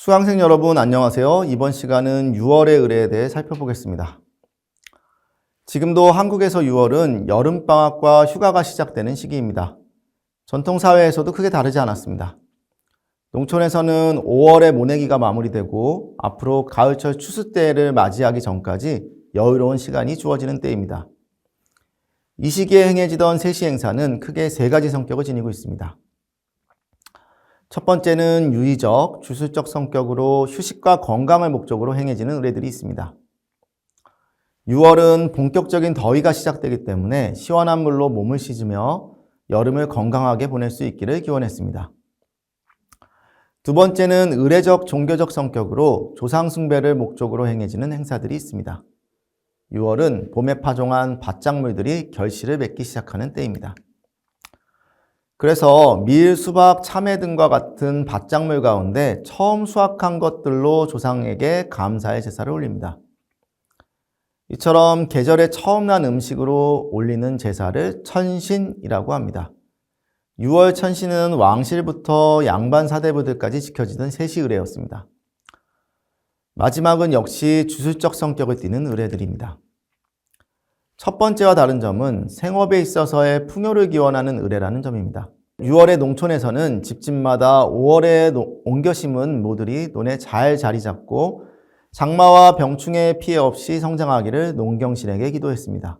수강생 여러분 안녕하세요. 이번 시간은 6월의 의례에 대해 살펴보겠습니다. 지금도 한국에서 6월은 여름방학과 휴가가 시작되는 시기입니다. 전통사회에서도 크게 다르지 않았습니다. 농촌에서는 5월에 모내기가 마무리되고 앞으로 가을철 추수때를 맞이하기 전까지 여유로운 시간이 주어지는 때입니다. 이 시기에 행해지던 세시 행사는 크게 세 가지 성격을 지니고 있습니다. 첫 번째는 유의적, 주술적 성격으로 휴식과 건강을 목적으로 행해지는 의례들이 있습니다. 6월은 본격적인 더위가 시작되기 때문에 시원한 물로 몸을 씻으며 여름을 건강하게 보낼 수 있기를 기원했습니다. 두 번째는 의례적, 종교적 성격으로 조상 숭배를 목적으로 행해지는 행사들이 있습니다. 6월은 봄에 파종한 밭작물들이 결실을 맺기 시작하는 때입니다. 그래서 밀, 수박, 참외 등과 같은 밭작물 가운데 처음 수확한 것들로 조상에게 감사의 제사를 올립니다. 이처럼 계절에 처음 난 음식으로 올리는 제사를 천신이라고 합니다. 6월 천신은 왕실부터 양반 사대부들까지 지켜지던 세시 의례였습니다. 마지막은 역시 주술적 성격을 띠는 의례들입니다. 첫 번째와 다른 점은 생업에 있어서의 풍요를 기원하는 의례라는 점입니다. 6월의 농촌에서는 집집마다 5월에 옮겨 심은 모들이 논에 잘 자리 잡고 장마와 병충해 피해 없이 성장하기를 농경신에게 기도했습니다.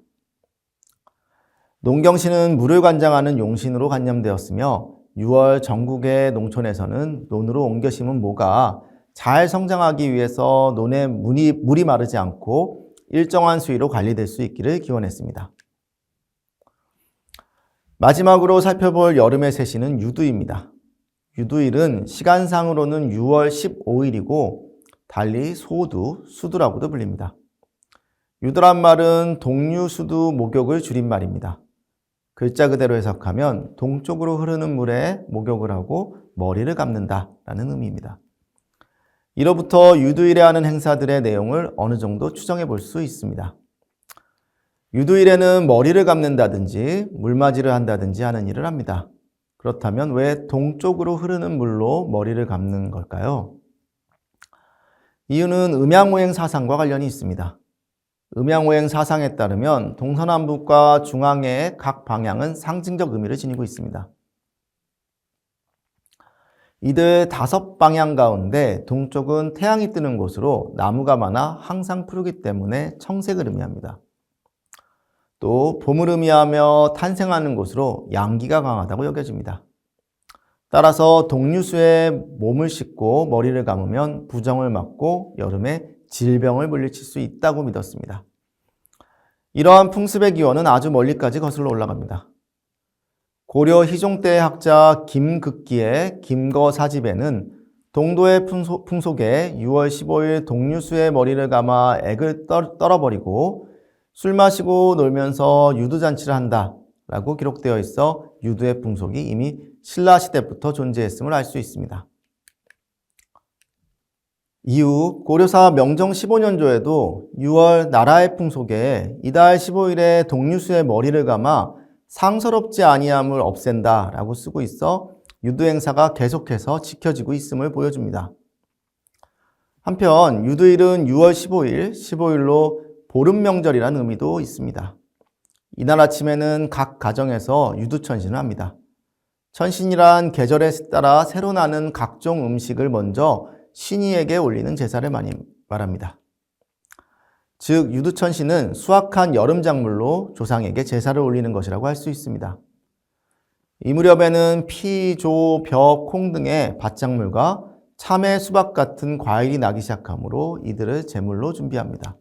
농경신은 물을 관장하는 용신으로 관념되었으며 6월 전국의 농촌에서는 논으로 옮겨 심은 모가 잘 성장하기 위해서 논에 물이 마르지 않고 일정한 수위로 관리될 수 있기를 기원했습니다. 마지막으로 살펴볼 여름의 세시는 유두입니다. 유두일은 시간상으로는 6월 15일이고 달리 소두, 수두라고도 불립니다. 유두란 말은 동유수두 목욕을 줄인 말입니다. 글자 그대로 해석하면 동쪽으로 흐르는 물에 목욕을 하고 머리를 감는다라는 의미입니다. 이로부터 유두일에 하는 행사들의 내용을 어느 정도 추정해 볼 수 있습니다. 유두일에는 머리를 감는다든지 물맞이를 한다든지 하는 일을 합니다. 그렇다면 왜 동쪽으로 흐르는 물로 머리를 감는 걸까요? 이유는 음양오행 사상과 관련이 있습니다. 음양오행 사상에 따르면 동서남북과 중앙의 각 방향은 상징적 의미를 지니고 있습니다. 이들 5방향 가운데 동쪽은 태양이 뜨는 곳으로 나무가 많아 항상 푸르기 때문에 청색을 의미합니다. 또 봄을 의미하며 탄생하는 곳으로 양기가 강하다고 여겨집니다. 따라서 동류수에 몸을 씻고 머리를 감으면 부정을 막고 여름에 질병을 물리칠 수 있다고 믿었습니다. 이러한 풍습의 기원은 아주 멀리까지 거슬러 올라갑니다. 고려 희종 때의 학자 김극기의 김거사집에는 동도의 풍속에 6월 15일 동류수에 머리를 감아 액을 떨어버리고 술 마시고 놀면서 유두잔치를 한다라고 기록되어 있어 유두의 풍속이 이미 신라시대부터 존재했음을 알 수 있습니다. 이후 고려사 명정 15년조에도 6월 나라의 풍속에 이달 15일에 동류수에 머리를 감아 상서롭지 아니함을 없앤다라고 쓰고 있어 유두 행사가 계속해서 지켜지고 있음을 보여줍니다. 한편 유두일은 6월 15일로 보름 명절이라는 의미도 있습니다. 이날 아침에는 각 가정에서 유두천신을 합니다. 천신이란 계절에 따라 새로 나는 각종 음식을 먼저 신이에게 올리는 제사를 많이 말합니다. 즉 유두천신은 수확한 여름작물로 조상에게 제사를 올리는 것이라고 할 수 있습니다. 이 무렵에는 피, 조, 벼, 콩 등의 밭작물과 참외, 수박 같은 과일이 나기 시작하므로 이들을 제물로 준비합니다.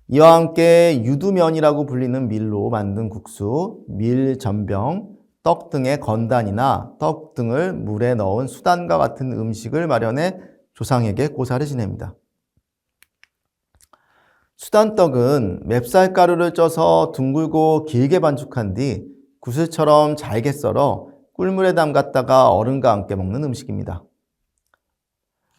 이와 함께 유두면이라고 불리는 밀로 만든 국수, 밀전병, 떡 등의 건단이나 떡 등을 물에 넣은 수단과 같은 음식을 마련해 조상에게 고사를 지냅니다. 수단떡은 맵쌀가루를 쪄서 둥글고 길게 반죽한 뒤 구슬처럼 잘게 썰어 꿀물에 담갔다가 어른과 함께 먹는 음식입니다.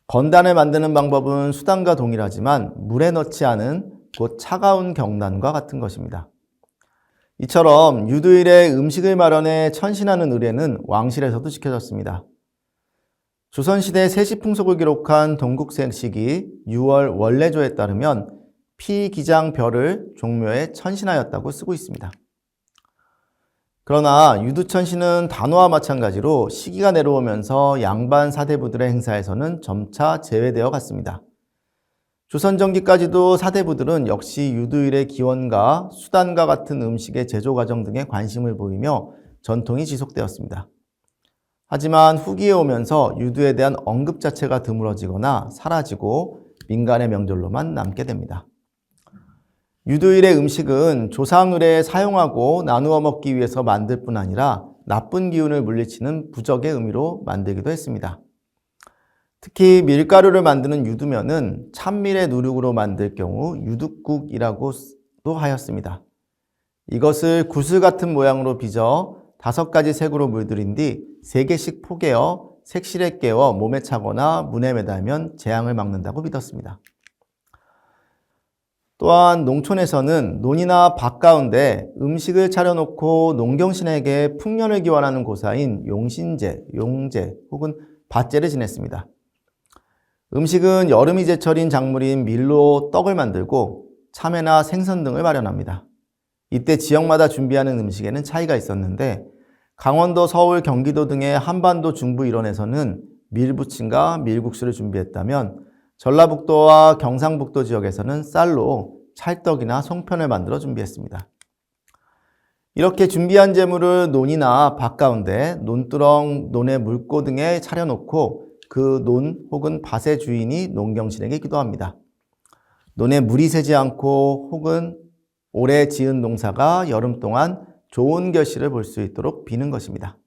건단을 만드는 방법은 수단과 동일하지만 물에 넣지 않은 곧 차가운 경단과 같은 것입니다. 이처럼 유두일에 음식을 마련해 천신하는 의례는 왕실에서도 지켜졌습니다. 조선시대 세시풍속을 기록한 동국세식이 6월 원래조에 따르면 피기장별을 종묘에 천신하였다고 쓰고 있습니다. 그러나 유두천신은 단오와 마찬가지로 시기가 내려오면서 양반 사대부들의 행사에서는 점차 제외되어 갔습니다. 조선 전기까지도 사대부들은 역시 유두일의 기원과 수단과 같은 음식의 제조 과정 등에 관심을 보이며 전통이 지속되었습니다. 하지만 후기에 오면서 유두에 대한 언급 자체가 드물어지거나 사라지고 민간의 명절로만 남게 됩니다. 유두일의 음식은 조상을에 사용하고 나누어 먹기 위해서 만들 뿐 아니라 나쁜 기운을 물리치는 부적의 의미로 만들기도 했습니다. 특히 밀가루를 만드는 유두면은 참밀의 누룩으로 만들 경우 유두국이라고도 하였습니다. 이것을 구슬 같은 모양으로 빚어 5가지 색으로 물들인 뒤 3개씩 포개어 색실에 깨워 몸에 차거나 문에 매달면 재앙을 막는다고 믿었습니다. 또한 농촌에서는 논이나 밭 가운데 음식을 차려놓고 농경신에게 풍년을 기원하는 고사인 용신제, 용제 혹은 밭제를 지냈습니다. 음식은 여름이 제철인 작물인 밀로 떡을 만들고 참외나 생선 등을 마련합니다. 이때 지역마다 준비하는 음식에는 차이가 있었는데 강원도, 서울, 경기도 등의 한반도 중부 일원에서는 밀부침과 밀국수를 준비했다면 전라북도와 경상북도 지역에서는 쌀로 찰떡이나 송편을 만들어 준비했습니다. 이렇게 준비한 재물을 논이나 밭 가운데 논두렁, 논의 물고 등에 차려놓고 그 논 혹은 밭의 주인이 농경신에게 기도합니다. 논에 물이 새지 않고 혹은 올해 지은 농사가 여름 동안 좋은 결실을 볼 수 있도록 비는 것입니다.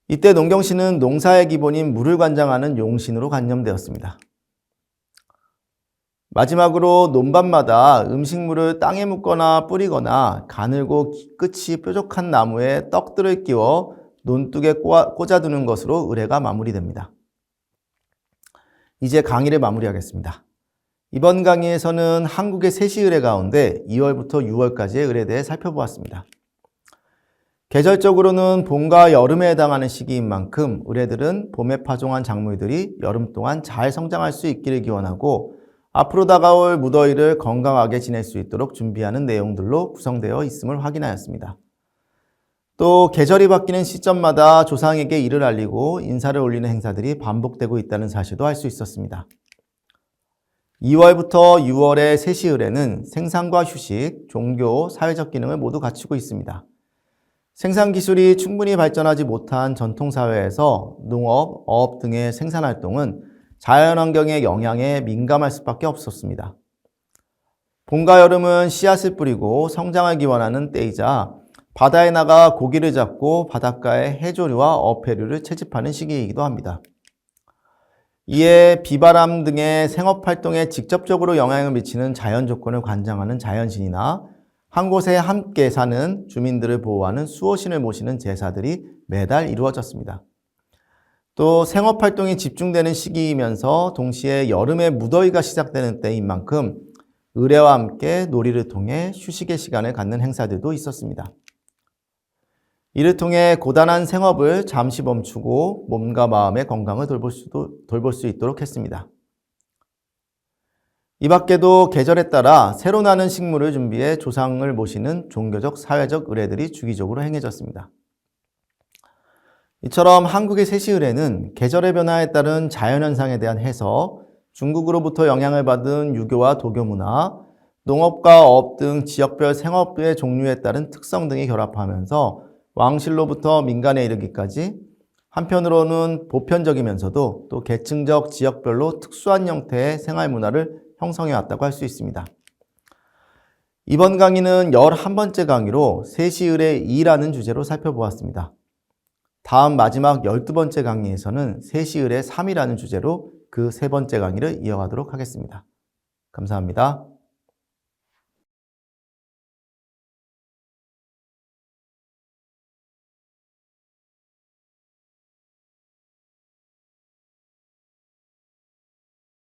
이때 농경신은 농사의 기본인 물을 관장하는 용신으로 관념되었습니다. 마지막으로 논밭마다 음식물을 땅에 묻거나 뿌리거나 가늘고 끝이 뾰족한 나무에 떡들을 끼워 논둑에 꽂아두는 것으로 의례가 마무리됩니다. 이제 강의를 마무리하겠습니다. 이번 강의에서는 한국의 세시 의례 가운데 2월부터 6월까지의 의례에 대해 살펴보았습니다. 계절적으로는 봄과 여름에 해당하는 시기인 만큼 의례들은 봄에 파종한 작물들이 여름 동안 잘 성장할 수 있기를 기원하고 앞으로 다가올 무더위를 건강하게 지낼 수 있도록 준비하는 내용들로 구성되어 있음을 확인하였습니다. 또 계절이 바뀌는 시점마다 조상에게 일을 알리고 인사를 올리는 행사들이 반복되고 있다는 사실도 알 수 있었습니다. 2월부터 6월의 세시 의례는 생산과 휴식, 종교, 사회적 기능을 모두 갖추고 있습니다. 생산 기술이 충분히 발전하지 못한 전통사회에서 농업, 어업 등의 생산활동은 자연환경의 영향에 민감할 수밖에 없었습니다. 봄과 여름은 씨앗을 뿌리고 성장을 기원하는 때이자 바다에 나가 고기를 잡고 바닷가에 해조류와 어패류를 채집하는 시기이기도 합니다. 이에 비바람 등의 생업활동에 직접적으로 영향을 미치는 자연 조건을 관장하는 자연신이나 한 곳에 함께 사는 주민들을 보호하는 수호신을 모시는 제사들이 매달 이루어졌습니다. 또 생업활동이 집중되는 시기이면서 동시에 여름의 무더위가 시작되는 때인 만큼 의례와 함께 놀이를 통해 휴식의 시간을 갖는 행사들도 있었습니다. 이를 통해 고단한 생업을 잠시 멈추고 몸과 마음의 건강을 돌볼 수 있도록 했습니다. 이 밖에도 계절에 따라 새로 나는 식물을 준비해 조상을 모시는 종교적, 사회적 의례들이 주기적으로 행해졌습니다. 이처럼 한국의 세시 의례는 계절의 변화에 따른 자연현상에 대한 해석, 중국으로부터 영향을 받은 유교와 도교 문화, 농업과 어업 등 지역별 생업의 종류에 따른 특성 등이 결합하면서 왕실로부터 민간에 이르기까지 한편으로는 보편적이면서도 또 계층적 지역별로 특수한 형태의 생활 문화를 형성해 왔다고 할 수 있습니다. 이번 강의는 11번째 강의로 세시 의례 2라는 주제로 살펴보았습니다. 다음 마지막 12번째 강의에서는 세시 의례 3이라는 주제로 그 3번째 강의를 이어가도록 하겠습니다. 감사합니다.